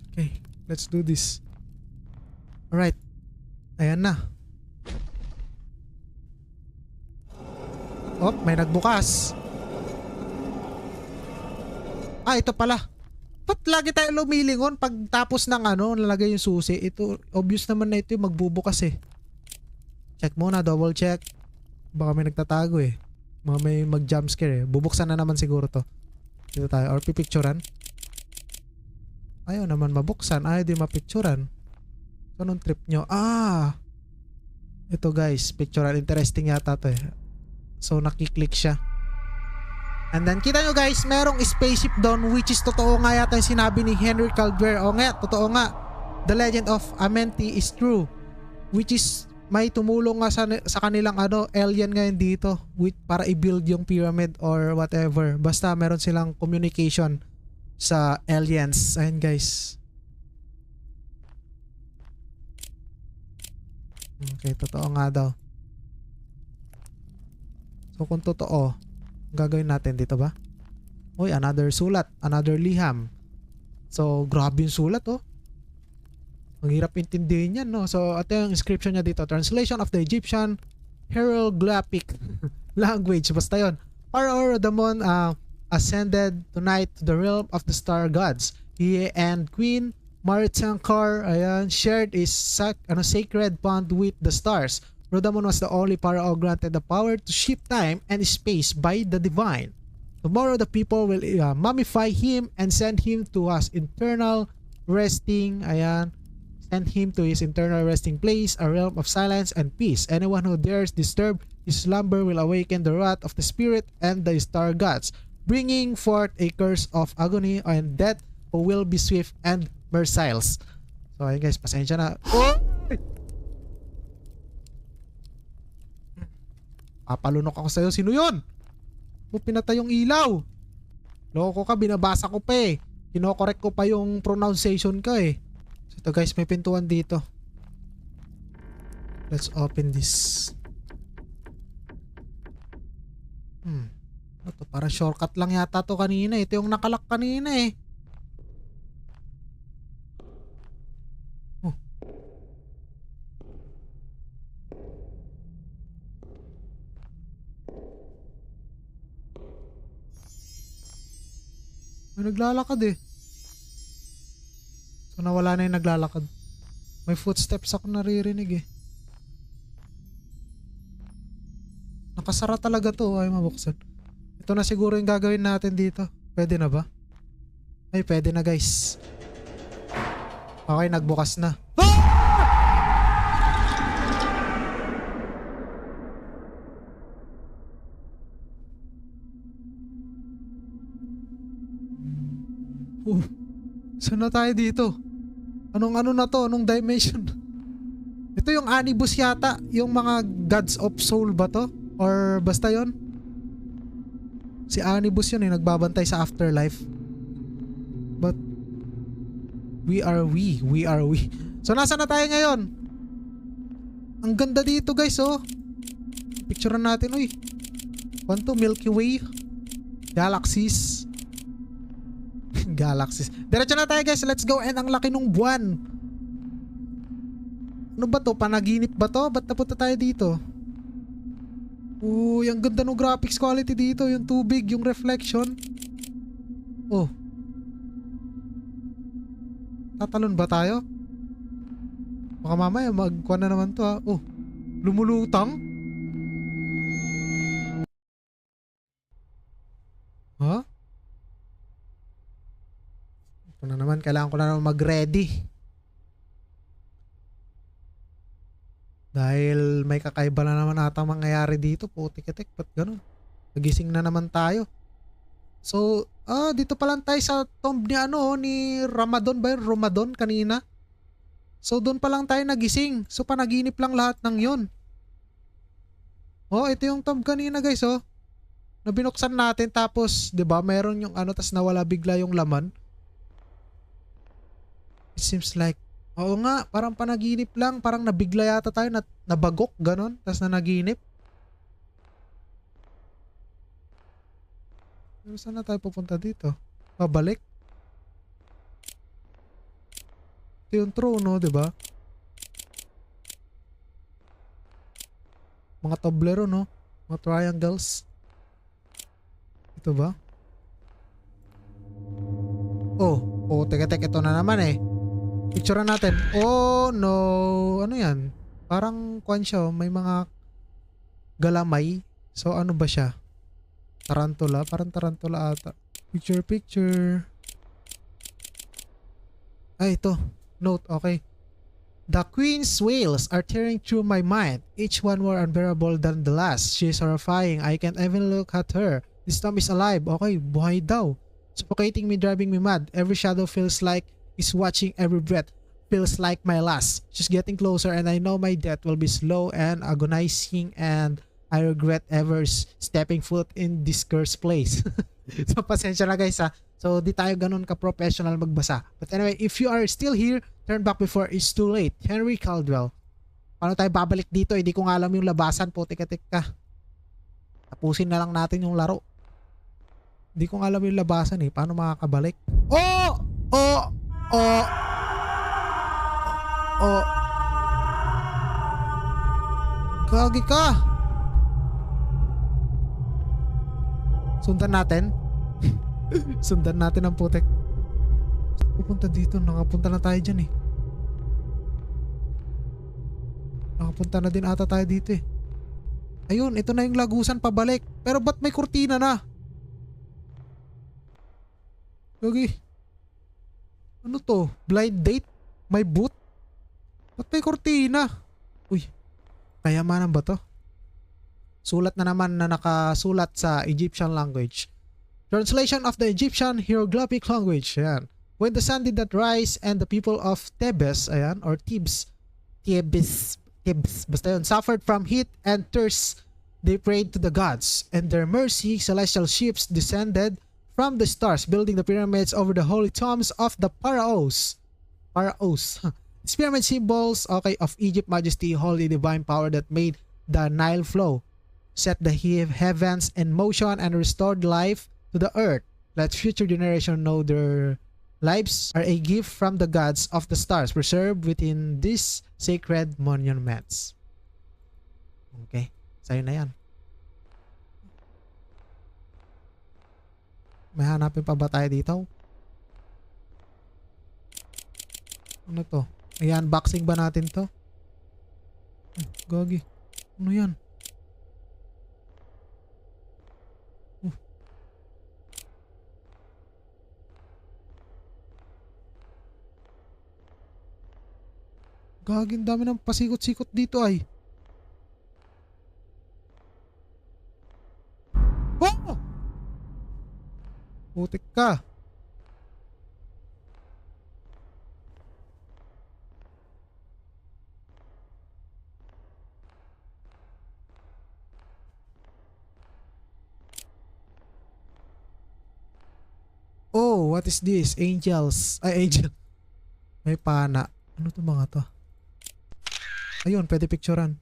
Okay, let's do this. Alright. Ayan na. Oh, may nagbukas. Ah, ito pala. Ba't lagi tayo lumilingon pag tapos ng ano, nalagay yung susi? Ito, obvious naman na ito yung magbubukas eh. Check muna, double check. Baka may nagtatago eh. Mga may mag-jumpscare eh. Bubuksan na naman siguro to. Dito tayo. Or pipicturan. Ayaw naman mabuksan. Ayaw din mapicturan. So, anong trip nyo? Ah! Ito guys. Picturan. Interesting yata to eh. So, nakiklik siya. And then, kita nyo guys, merong spaceship doon which is totoo nga yata yung sinabi ni Henry Calvert. O nga, totoo nga. The legend of Amenti is true. Which is may tumulong nga sa kanilang ano, alien ngayon dito para i-build yung pyramid or whatever. Basta meron silang communication sa aliens. Ayun guys. Okay, totoo nga daw. So kung totoo, gagawin natin dito ba? Uy, another sulat, another liham. So grabe yung sulat oh. Ang hirap intindihin yan, no? So, ito yung inscription niya dito. Translation of the Egyptian hieroglyphic language. Basta yun. Pharaoh Damon ascended tonight to the realm of the star gods. He and Queen Maritankar shared a sacred bond with the stars. Rodamon was the only pharaoh granted the power to shift time and space by the divine. Tomorrow, the people will mummify him and send him to his internal resting. Send him to his internal resting place, a realm of silence and peace. Anyone who dares disturb his slumber will awaken the wrath of the spirit and the star gods, bringing forth a curse of agony and death who will be swift and merciless. So ayun guys, pasensya na. Oh! Papalunok ako sa'yo. Sino yun? Mo pinatay yung ilaw. Loko ka, binabasa ko pa eh. Kinokorek ko pa yung pronunciation ka eh. So ito guys, may pintuan dito. Let's open this. Ito, parang shortcut lang yata to kanina. Ito yung nakalock kanina eh. Oh. May naglalakad eh. So nawala na yung naglalakad. May footsteps ako naririnig eh. Nakasara talaga to. Ay mabuksan. Ito na siguro yung gagawin natin dito. Pwede na ba? Ay pwede na guys. Okay, nagbukas na. Saan na tayo dito? Anong ano na to? Anong dimension? Ito yung Anibus yata. Yung mga gods of soul ba to? Or basta yon. Si Anibus yun nagbabantay sa afterlife. But we are we. So nasa na tayo ngayon? Ang ganda dito guys oh. Picturean natin uy. Kwanto Milky Way, galaxies. Galaxies. Diretso na tayo guys, let's go. And ang laki nung buwan. Ano ba to? Panaginip ba to? Ba't napunta tayo dito? Uy, ang ganda ng graphics quality dito. Yung tubig, yung reflection. Oh. Tatalon ba tayo? Baka mamaya magkuha na naman to ha. Oh. Lumulutang? Ha? Ito na naman. Kailangan ko na naman mag-ready. Dahil may kakaiba na naman ata mangyayari dito. Putik-itik, ba't ganun? Nagising na naman tayo. So, dito pa lang tayo sa tomb ni ni Ramadan ba yun? Ramadan kanina. So, doon pa lang tayo nagising. So, panaginip lang lahat ng yun. Oh, ito yung tomb kanina guys oh. Na binuksan natin tapos, 'di ba, meron yung tas nawala bigla yung laman. It seems like oo nga, parang panaginip lang, parang nabigla yata tayo, nabagok ganon, tas nanaginip. Saan na tayo pupunta dito? Pabalik? Ito yung trono, 'di ba? Mga tablero, no? Mga triangles. Ito ba? Oh, teka, ito na naman eh. Picturean natin. Oh, no. Ano yan? Parang kwan siya, may mga galamay. So, ano ba siya? Tarantula? Parang tarantula ata. Picture. Ay, ito. Note, okay. The queen's wails are tearing through my mind. Each one more unbearable than the last. She is horrifying. I can't even look at her. This tomb is alive. Okay, buhay daw. Suffocating me, driving me mad. Every shadow feels like is watching, every breath feels like my last. She's getting closer and I know my death will be slow and agonizing and I regret ever stepping foot in this cursed place. So pasensya na guys ha. So di tayo ganun ka-professional magbasa. But anyway, if you are still here, turn back before it's too late. Henry Caldwell. Paano tayo babalik dito? Hindi ko nga alam yung labasan. Putik-atik ka. Tapusin na lang natin yung laro. Hindi ko nga alam yung labasan eh. Paano makakabalik? Oh! Gagi ka! Sundan natin. Sundan natin ang putek. Pupunta dito. Nakapunta na tayo dyan eh. Nakapunta na din ata tayo dito eh. Ayun, ito na yung lagusan pabalik. Pero ba't may kurtina na? Gagi. Ano to? Blind date? May boot? Ba't may kurtina? Uy, kayamanan ba to? Sulat na naman na nakasulat sa Egyptian language. Translation of the Egyptian hieroglyphic language. Ayan. When the sun did not rise and the people of Thebes, ayan, or Thebes, basta yun, suffered from heat and thirst, they prayed to the gods. And their mercy, celestial ships descended from the stars, building the pyramids over the holy tombs of the pharaohs. These pyramid symbols, okay, of Egypt majesty, holy divine power that made the Nile flow, set the heavens in motion, and restored life to the earth. Let future generations know their lives are a gift from the gods of the stars, preserved within these sacred monuments. Okay, sa'yo na yan. May hanapin pa ba tayo dito? Ano to? Ayan, unboxing ba natin to? Gagi. Ano yan? Gagi, ang dami ng pasikot-sikot dito ay. Oh! Putik ka. Oh, what is this? Angels. Ay, angel. May pana. Ano to mga to? Ayun, pwede picturean.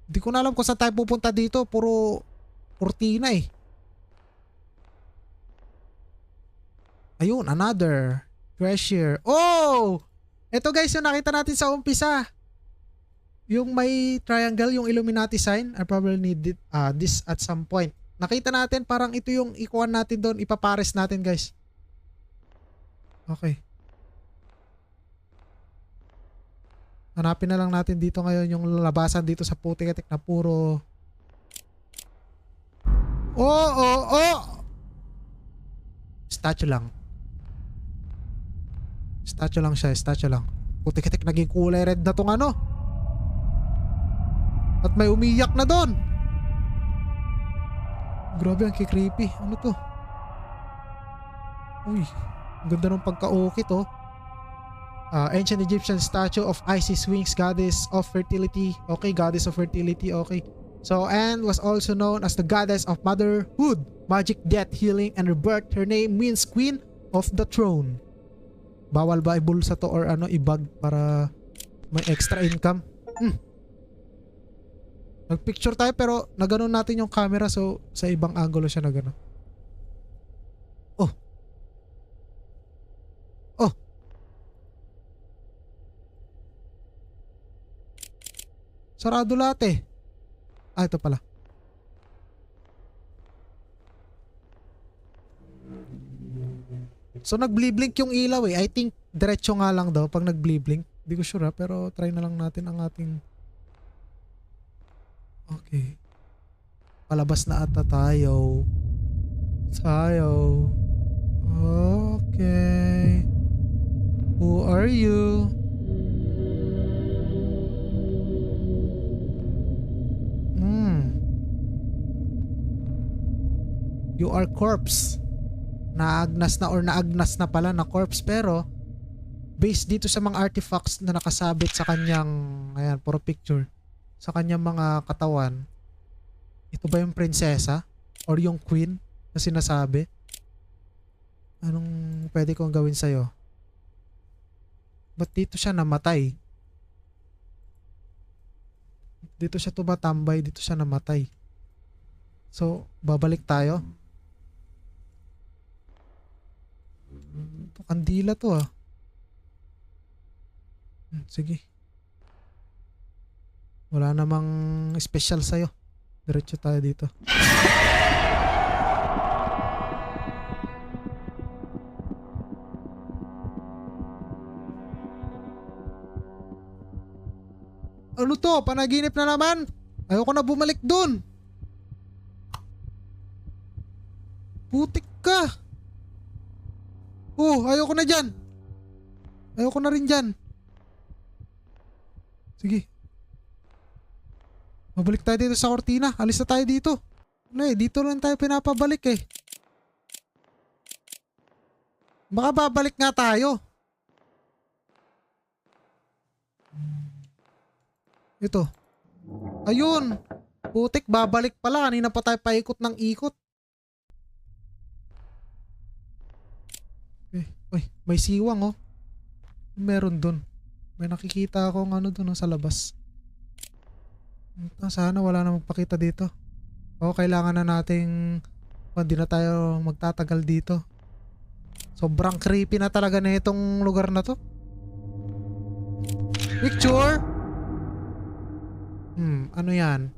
Hindi ko na alam kung saan tayo pupunta dito. Puro kurtina eh. Ayun, another treasure. Oh! Ito guys, yung nakita natin sa umpisa. Yung may triangle, yung Illuminati sign. I probably need this at some point. Nakita natin, parang ito yung ikuan natin doon. Ipapares natin guys. Okay. Hanapin na lang natin dito ngayon yung labasan dito sa putik-atik na puro... Oh! Statue lang. Statue lang siya, statue lang. Putik-atik naging kulay red na tong ano. At may umiyak na doon. Grabe, ang creepy. Ano to? Uy, ang ganda ng pagka-ukit oh. Ancient Egyptian statue of Isis Wings, goddess of fertility. Okay, goddess of fertility, okay. So, and was also known as the goddess of motherhood, magic, death, healing, and rebirth. Her name means queen of the throne. Bawal ba ibulsa to or ano, ibag para may extra income? Nagpicture tayo pero naganon natin yung camera so sa ibang angulo siya nagano. Oh. Sarado lahat eh. Ito pala. So nag-blink yung ilaw eh. I think diretso nga lang daw pag nag-blink. Hindi ko sure pero try na lang natin ang ating... Okay. Palabas na ata tayo. Okay. Who are you? You are corpse. Naagnas na or naagnas na pala na corpse pero based dito sa mga artifacts na nakasabit sa kanyang, ayan, puro picture, sa kanyang mga katawan, ito ba yung prinsesa or yung queen na sinasabi? Anong pwede kong gawin sa'yo? Ba't dito siya namatay? Dito siya tumatambay, dito siya namatay. So, babalik tayo. Kandila to ah. Sige. Wala namang special sa'yo. Diretso tayo dito. Ano to? Panaginip na naman? Ayoko na bumalik dun. Putik ka. Oh, ayoko na dyan. Ayoko na rin dyan. Sige. Mabalik tayo dito sa kortina. Alis na tayo dito. Ano eh, dito lang tayo pinapabalik eh. Baka babalik nga tayo. Ito. Ayun. Putik, babalik pala. Kanina pa tayo paikot ng ikot. Uy, may siwang oh. Meron dun. May nakikita akong ano dun sa labas. Sana wala na magpakita dito. O kailangan na nating hindi na tayo magtatagal dito. Sobrang creepy na talaga na itong lugar na to. Picture? Ano yan?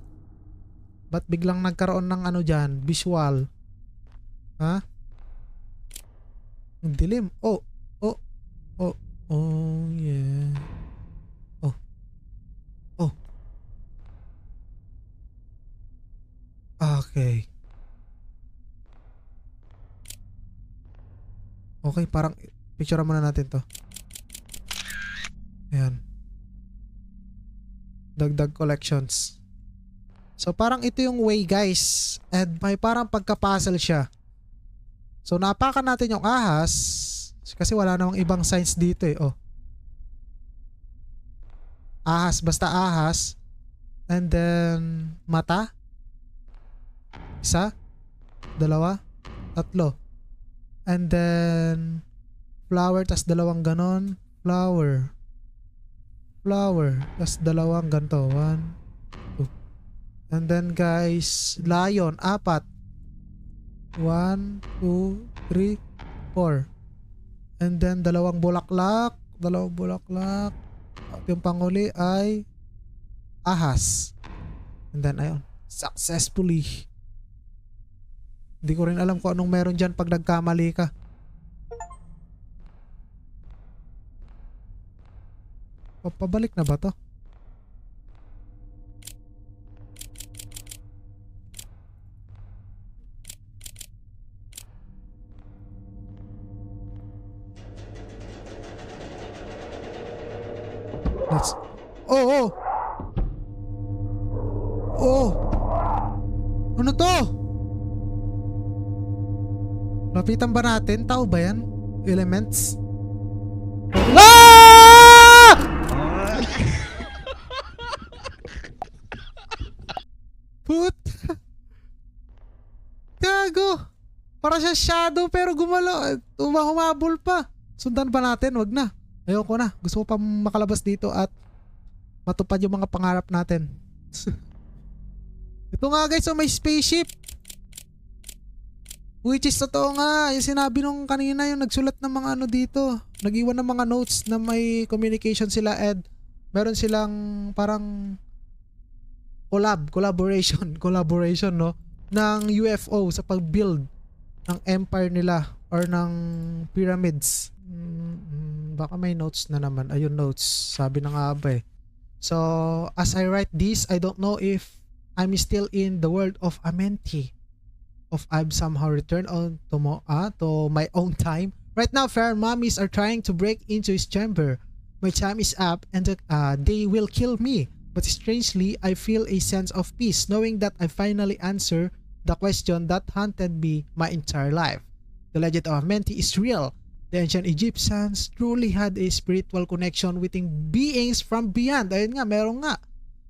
Ba't biglang nagkaroon ng ano dyan? Visual. Ha? Ang dilim. Oh, yeah. Oh. Okay. Okay, parang picture muna natin to. Ayan. Dagdag collections. So parang ito yung way guys. And may parang pagka-puzzle siya. So napakan natin yung ahas kasi wala namang ibang signs dito eh. Oh. Ahas, basta ahas. And then, mata. Isa. Dalawa. Tatlo. And then, flower, tas dalawang ganon. Flower. Flower. Tas dalawang ganito. 1, 2. And then guys, lion. 4. 1, 2, 3, 4. And then dalawang bulaklak. At yung panguli ay ahas. And then ayun, successfully. Hindi ko rin alam kung anong meron dyan pag nagkamali ka. Pabalik na ba to? Let's... Oh! Ano to? Lapitan ba natin? Tao ba yan? Elements? Ah! Put! Gago! Para siya shadow pero gumalo. Humabol pa. Sundan ba natin? Wag na. Ayoko na. Gusto ko pa makalabas dito at matupad yung mga pangarap natin. Ito nga guys, may spaceship. Which is totoo nga. Yung sinabi nung kanina, yung nagsulat ng mga ano dito. Nag-iwan ng mga notes na may communication sila and meron silang parang collaboration no ng UFO sa pag-build ng empire nila or ng pyramids. Baka may notes na naman. Ayun, notes. Sabi na nga ba eh. So, as I write this, I don't know if I'm still in the world of Amenti. Of I've somehow returned on to my own time. Right now, fair mummies are trying to break into his chamber. My time is up and they will kill me. But strangely, I feel a sense of peace knowing that I finally answer the question that haunted me my entire life. The legend of Amenti is real. The ancient Egyptians truly had a spiritual connection with beings from beyond. Ayun nga, meron nga.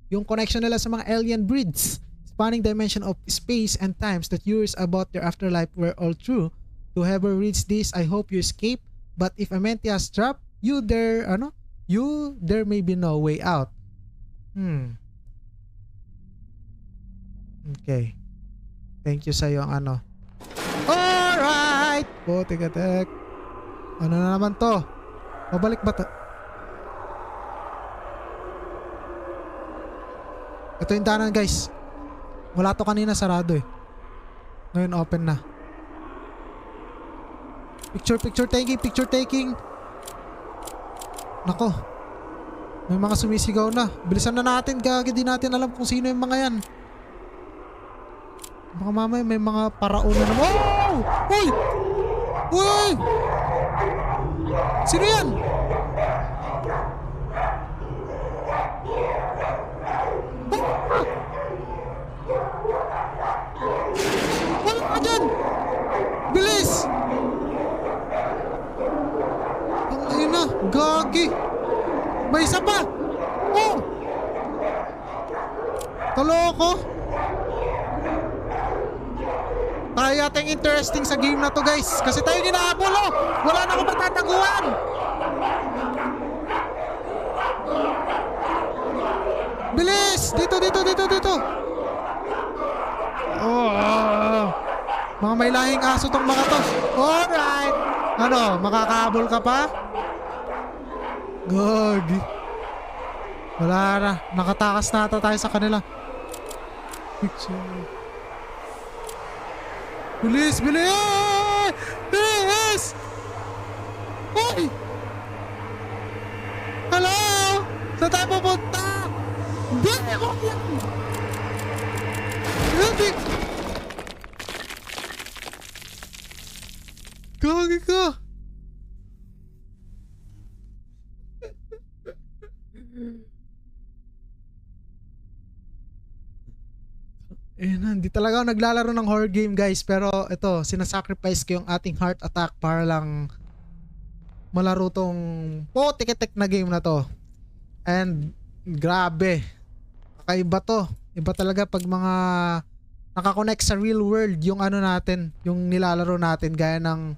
Yung connection nila sa mga alien breeds, spanning dimension of space and times that theories about their afterlife were all true. To whoever reads this, I hope you escape. But if Amenti has trapped you there, there may be no way out. Okay. Thank you sa yung ano. Alright! Tek. Ano na naman to? Pabalik ba to? Ito yung daanan guys. Wala to kanina, sarado eh. Ngayon open na. Picture taking. Nako. May mga sumisigaw na. Bilisan na natin, gagi di natin alam kung sino yung mga yan. Baka mamaya may mga paraon na naman. Wow! Uy! Sino yan? Wala ka dyan! Bilis! Ang ina, gagi! May isa pa! Oh! Taloko! Tayo yatang interesting sa game na to guys. Kasi tayo ginahabol oh! Wala na akong matataguan! Bilis! Dito! Oh! Mga may lahing aso tong mga to. Alright! Ano? Makakahabol ka pa? Good. Wala na. Nakatakas na ata tayo sa kanila. Picture. Bilis! Hoy! Hello! Saan tayo pupunta? Hindi! Hindi! Gagi ka! Hindi talaga ako naglalaro ng horror game guys, pero ito, sinasacrifice ko yung ating heart attack para lang malaro tong po tikitik na game na to. And Grabe. Kakaiba to. Iba talaga pag mga nakakonect sa real world yung ano natin, yung nilalaro natin gaya ng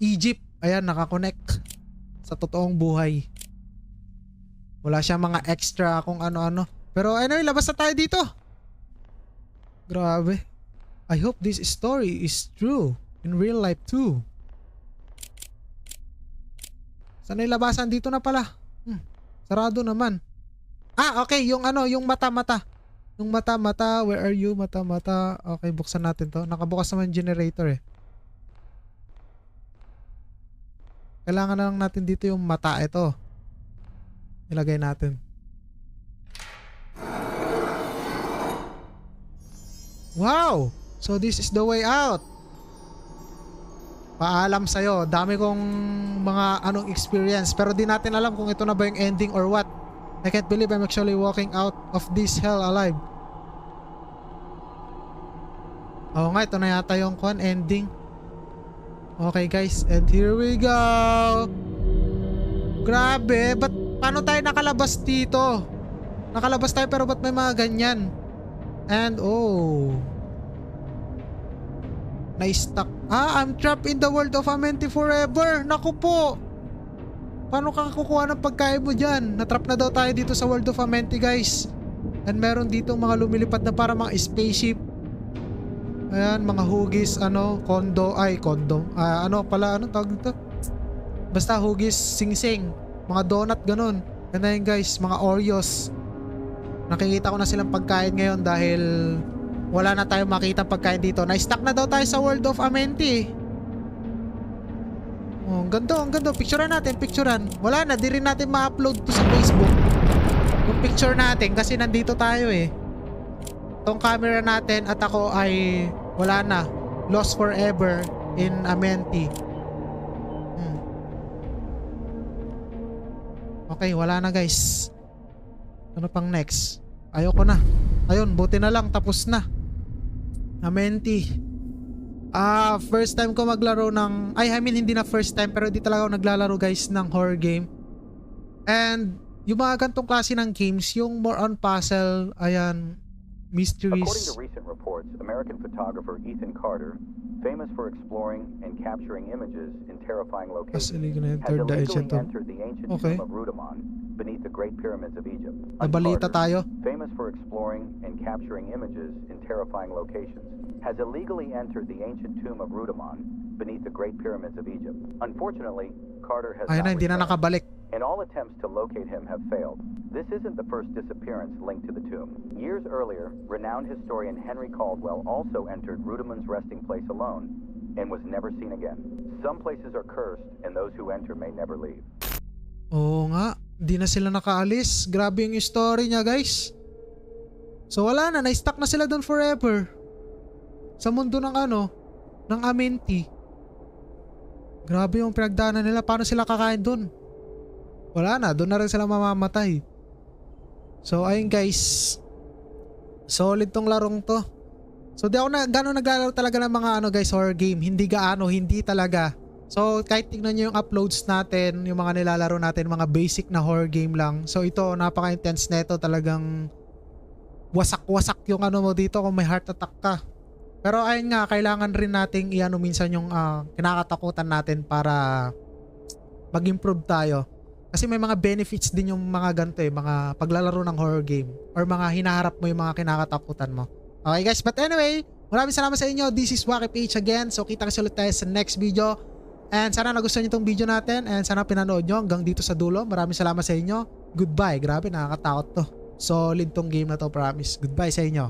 Egypt. Ayan, nakakonect sa totoong buhay. Wala siyang mga extra kung ano-ano. Pero anyway, labas na tayo dito. Grabe. I hope this story is true in real life too. Saan yung labasan? Dito na pala. Sarado naman. Okay, yung ano, yung mata-mata. Yung mata-mata, where are you? Mata-mata. Okay, buksan natin to. Nakabukas naman yung generator eh. Kailangan na lang natin dito yung mata. Ito. Ilagay natin. Wow! So this is the way out. Paalam sa'yo. Dami kong mga anong experience. Pero di natin alam kung ito na ba yung ending or what. I can't believe I'm actually walking out of this hell alive. Oo nga, ito na yata yung ending. Okay guys, and here we go. Grabe, paano tayo nakalabas dito? Nakalabas tayo pero ba't may mga ganyan? And na-stuck. I'm trapped in the world of Amenti forever. Naku po. Paano ka kukuha ng pagkain mo dyan? Natrap na daw tayo dito sa world of Amenti guys. And meron dito mga lumilipad na para mga spaceship. Ayan, mga hugis, kondo. Anong tawag dito? Basta hugis, sing-sing. Mga donut, ganun. Ganda yun guys, mga Oreos. Nakikita ko na silang pagkain ngayon dahil wala na tayong makita pagkain dito. Na-stuck na daw tayo sa world of Amenti. Ang ganda. Picturean natin, Wala na, di rin natin ma-upload to sa Facebook. Yung picture natin kasi nandito tayo eh. Itong camera natin at ako ay wala na. Lost forever in Amenti. Okay, wala na guys. Ano pang next? Ayoko na. Ayun, buti na lang, tapos na. Amenti. First time ko maglaro ng... hindi na first time, pero di talaga ako naglalaro guys ng horror game. And yung mga gantong klase ng games, yung more on puzzle, ayan, mysteries. According to recent reports, American photographer Ethan Carter, famous for exploring and capturing images in terrifying locations, has illegally entered the ancient tomb of Rudimon beneath the Great Pyramids of Egypt. Nabalita tayo. Famous for exploring and capturing images in terrifying locations, has illegally entered the ancient tomb of Rudimon beneath the Great Pyramids of Egypt. Unfortunately, Carter has not hindi na returned, nakabalik. and all attempts to locate him have failed. This isn't the first disappearance linked to the tomb. Years earlier, renowned historian Henry Caldwell also entered Rudimon's resting place alone and was never seen again. Some places are cursed, and those who enter may never leave. Oo nga, di na sila nakaalis. Grabe yung story niya guys. So wala na, na-stuck na sila doon forever. Sa mundo ng ng Amenti. Grabe yung pinagdaanan nila. Paano sila kakain doon? Wala na, doon na rin sila mamamatay. So ayun guys, solid tong larong to. So di ako gano'n naglalaro talaga ng mga guys, horror game. Hindi talaga. So kahit tingnan nyo yung uploads natin, yung mga nilalaro natin, mga basic na horror game lang. So ito, napaka-intense neto, talagang wasak-wasak yung mo dito kung may heart attack ka. Pero ayun nga, kailangan rin nating minsan yung kinakatakutan natin para mag-improve tayo. Kasi may mga benefits din yung mga ganito mga paglalaro ng horror game or mga hinaharap mo yung mga kinakatakutan mo. Okay guys, but anyway, maraming salamat sa inyo. This is Wacky PH again. So kita kasi ulit tayo sa next video. And sana nagustuhan nyo itong video natin and sana pinanood nyo hanggang dito sa dulo. Maraming salamat sa inyo. Goodbye. Grabe, nakakatakot to. Solid tong game na to, promise. Goodbye sa inyo.